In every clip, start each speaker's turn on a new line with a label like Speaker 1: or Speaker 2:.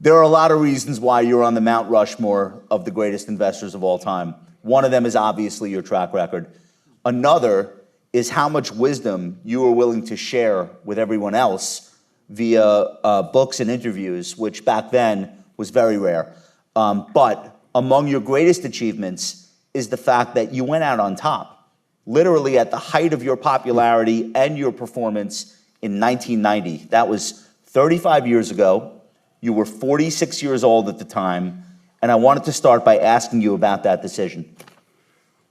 Speaker 1: There are a lot of reasons why you're on the Mount Rushmore of the greatest investors of all time. One of them is obviously your track record. Another is how much wisdom you are willing to share with everyone else via books and interviews, which back then was very rare. But among your greatest achievements is the fact that you went out on top, literally at the height of your popularity and your performance in 1990. That was 35 years ago. You were 46 years old at the time, and I wanted to start by asking you about that decision.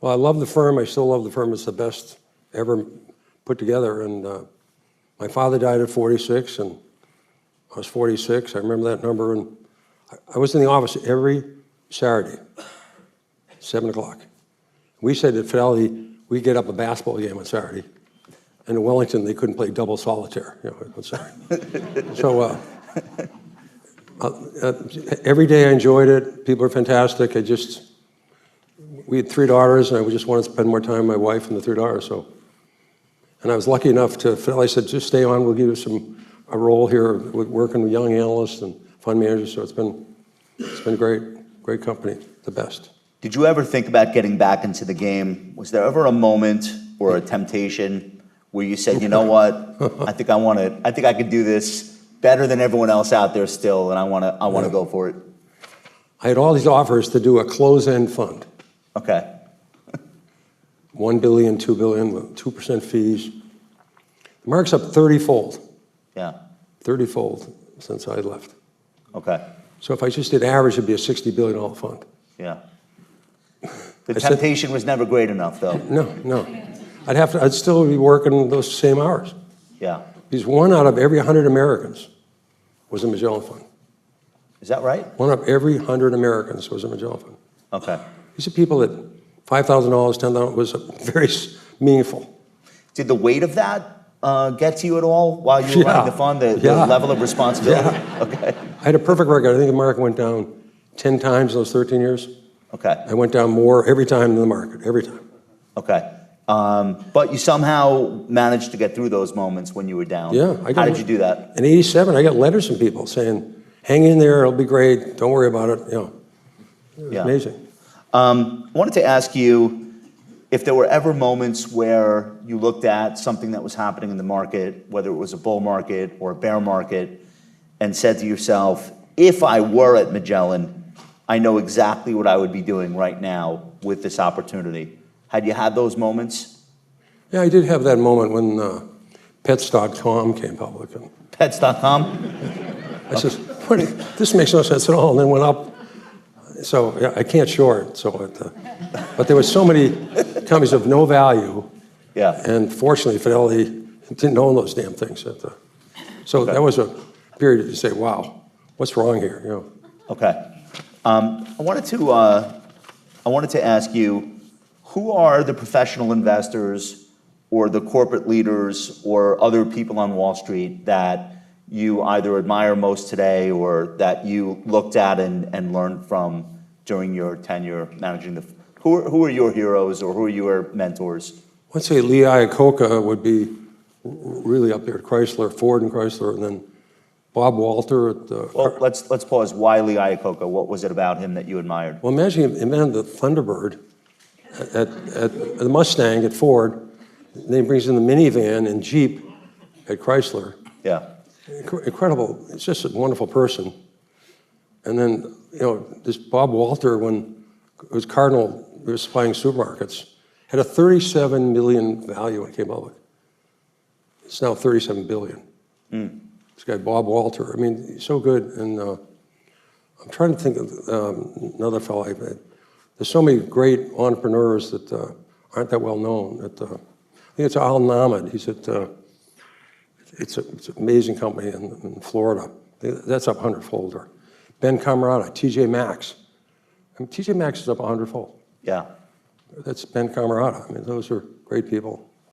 Speaker 2: Well, I love the firm. I still love the firm. It's the best ever put together. And my father died at 46, and I was 46. I remember that number. And I was in the office every Saturday, 7 o'clock. We said at Fidelity, we get up a basketball game on Saturday. And in Wellington, they couldn't play double solitaire, on Saturday. So every day I enjoyed it. People are fantastic. We had 3 daughters, and I just wanted to spend more time with my wife and the 3 daughters. And I was lucky enough to, Fidelity said, just stay on, we'll give you a role here working with young analysts and fund managers. So it's been great company, the best.
Speaker 1: Did you ever think about getting back into the game? Was there ever a moment or a temptation where you said, you know what, I think I could do this better than everyone else out there still, and I want to go for it?
Speaker 2: I had all these offers to do a close-end fund.
Speaker 1: Okay.
Speaker 2: $1 billion, $2 billion, with 2% fees. The market's up 30-fold.
Speaker 1: Yeah.
Speaker 2: 30-fold since I left.
Speaker 1: Okay.
Speaker 2: So if I just did average, it'd be a $60 billion fund.
Speaker 1: Yeah. The temptation was never great enough, though.
Speaker 2: No. I'd still be working those same hours.
Speaker 1: Yeah.
Speaker 2: Because 1 out of every 100 Americans was a Magellan fund.
Speaker 1: Is that right?
Speaker 2: 1 of every 100 Americans was a Magellan fund.
Speaker 1: Okay.
Speaker 2: These are people that $5,000, $10,000 was very meaningful.
Speaker 1: Did the weight of that get to you at all while you were running the fund, the level of responsibility?
Speaker 2: Yeah.
Speaker 1: Okay.
Speaker 2: I had a perfect record. I think the market went down 10 times in those 13 years.
Speaker 1: Okay.
Speaker 2: I went down more every time in the market, every time.
Speaker 1: Okay. But you somehow managed to get through those moments when you were down.
Speaker 2: Yeah.
Speaker 1: How did you do that?
Speaker 2: In '87, I got letters from people saying, hang in there, it'll be great, don't worry about it. It was amazing.
Speaker 1: I wanted to ask you if there were ever moments where you looked at something that was happening in the market, whether it was a bull market or a bear market, and said to yourself, if I were at Magellan, I know exactly what I would be doing right now with this opportunity. Had you had those moments?
Speaker 2: Yeah, I did have that moment when Pets.com came public.
Speaker 1: Pets.com?
Speaker 2: I said, this makes no sense at all, and then went up. So yeah, I can't short. But there were so many companies of no value.
Speaker 1: Yeah.
Speaker 2: And fortunately, Fidelity didn't own those damn things. So that was a period to say, wow, what's wrong here?
Speaker 1: Okay. I wanted to ask you, who are the professional investors or the corporate leaders or other people on Wall Street that you either admire most today or that you looked at and learned from during your tenure managing the... Who are your heroes or who are your mentors?
Speaker 2: I'd say Lee Iacocca would be really up there at Chrysler, Ford and Chrysler, and then Bob Walter at the...
Speaker 1: Well, let's pause. Why Lee Iacocca? What was it about him that you admired?
Speaker 2: Well, imagine he invented the Thunderbird at the Mustang at Ford. And then he brings in the minivan and Jeep at Chrysler.
Speaker 1: Yeah.
Speaker 2: Incredible. It's just a wonderful person. And then, this Bob Walter, when it was Cardinal, he was supplying supermarkets, had a 37 million value when it came public. It's now 37 billion. This guy, Bob Walter, I mean, he's so good. And I'm trying to think of another fellow. There's so many great entrepreneurs that aren't that well known. I think it's Al Nahmad. He's at, it's an amazing company in Florida. That's up 100-fold. Or Ben Camerata, TJ Maxx. TJ Maxx is up 100-fold.
Speaker 1: Yeah.
Speaker 2: That's Ben Camerata. I mean, those are great people.